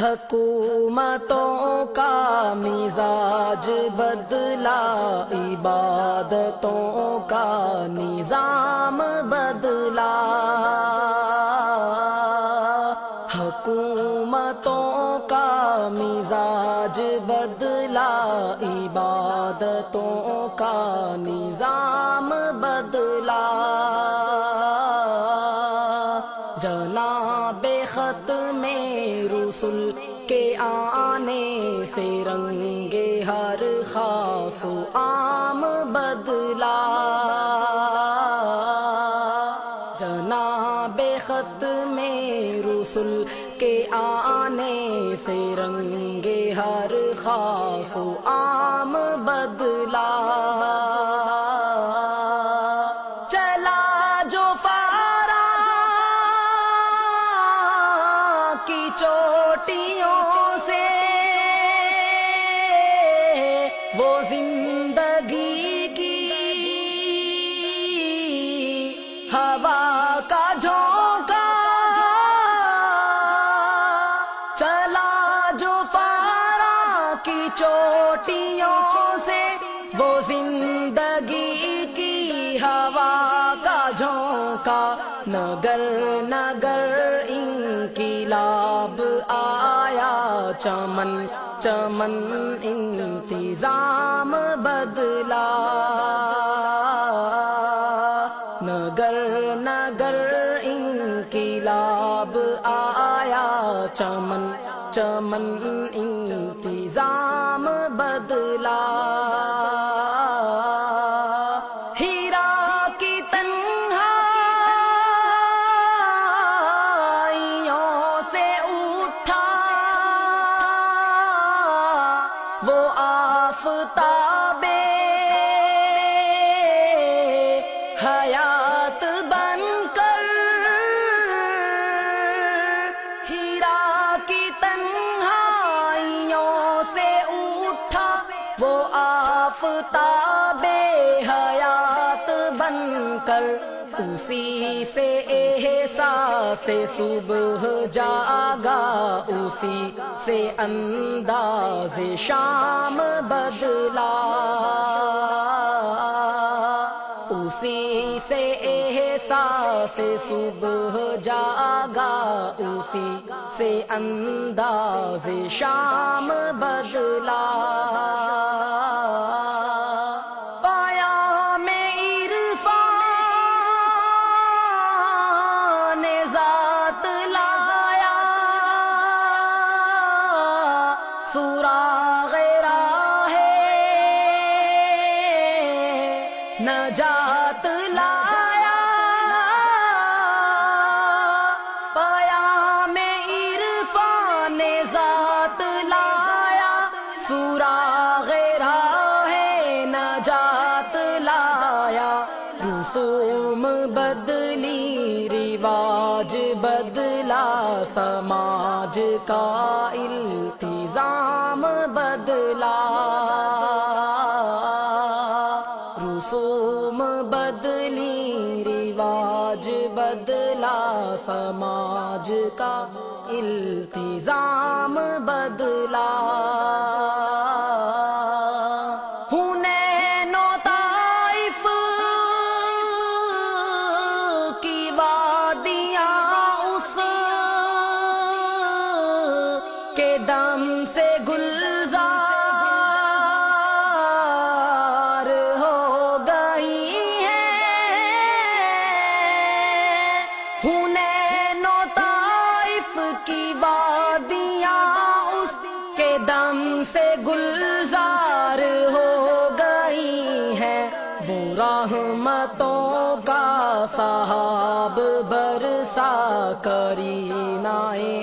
حکومتوں کا مزاج بدلا، عبادتوں کا نظام بدلا۔ حکومتوں کا مزاج بدلا، عبادتوں کا نظام بدلا۔ جناب ختم رسل کے آنے سے رنگ ہر خاص و عام بدلا۔ جناب ختم رسل کے آنے سے رنگ ہر خاص و عام بدلا۔ چلا جو پارا کی چوٹیوں سے وہ زندگی کی ہوا کا جھونکا، چلا جو پارا کی چوٹیوں سے وہ زندگی کی ہوا کا جھونکا۔ نگر نگر انقلاب آیا، چمن چمن انتظام بدلا۔ نگر نگر انقلاب آیا، چمن چمن انتظام بدلا۔ ہیرا کی تنہائیوں سے اٹھا وہ آفتاب حیات بن کر، ہیرا کی تنہائیوں سے اٹھا وہ آفتاب حیات بن کر۔ اسی سے احساس صبح جاگا، اسی سے انداز شام بدلا۔ اسی سے احساس صبح جاگا، اسی سے انداز شام بدلا۔ پایا میں عرفان ذات لایا، سراغ راہ نجات لایا۔ پایا میں عرفان ذات لایا، سراغ راہ نجات لایا۔ رسوم بدلی، رواج بدلا، سماج کا التزام بدلا۔ رسوم بدلی، رواج بدلا، سماج کا التزام بدلا۔ حنین و طائف کی وادیاں اس کے دم سے گلزار ہو گئی ہیں۔ حنین و طائف کی وادیاں اس کے دم سے گلزار ہو گئی ہیں۔ وہ رحمتوں کا سحاب برسا، کرینائے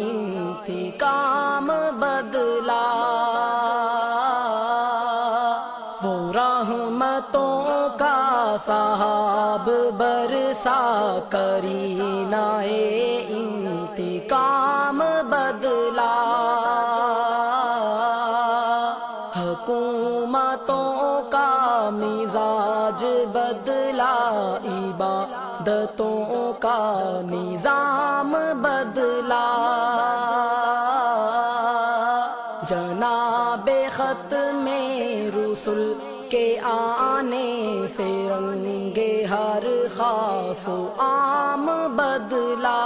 انتقام بدلا۔ وہ رحمتوں کا سحاب برسا، کرینائے انتقام بدلا۔ حکومتوں کا مزاج بدلا، عبادتوں کا نظام بدلا۔ جناب ختم رسل کے آنے سے رنگ ہر خاص و عام بدلا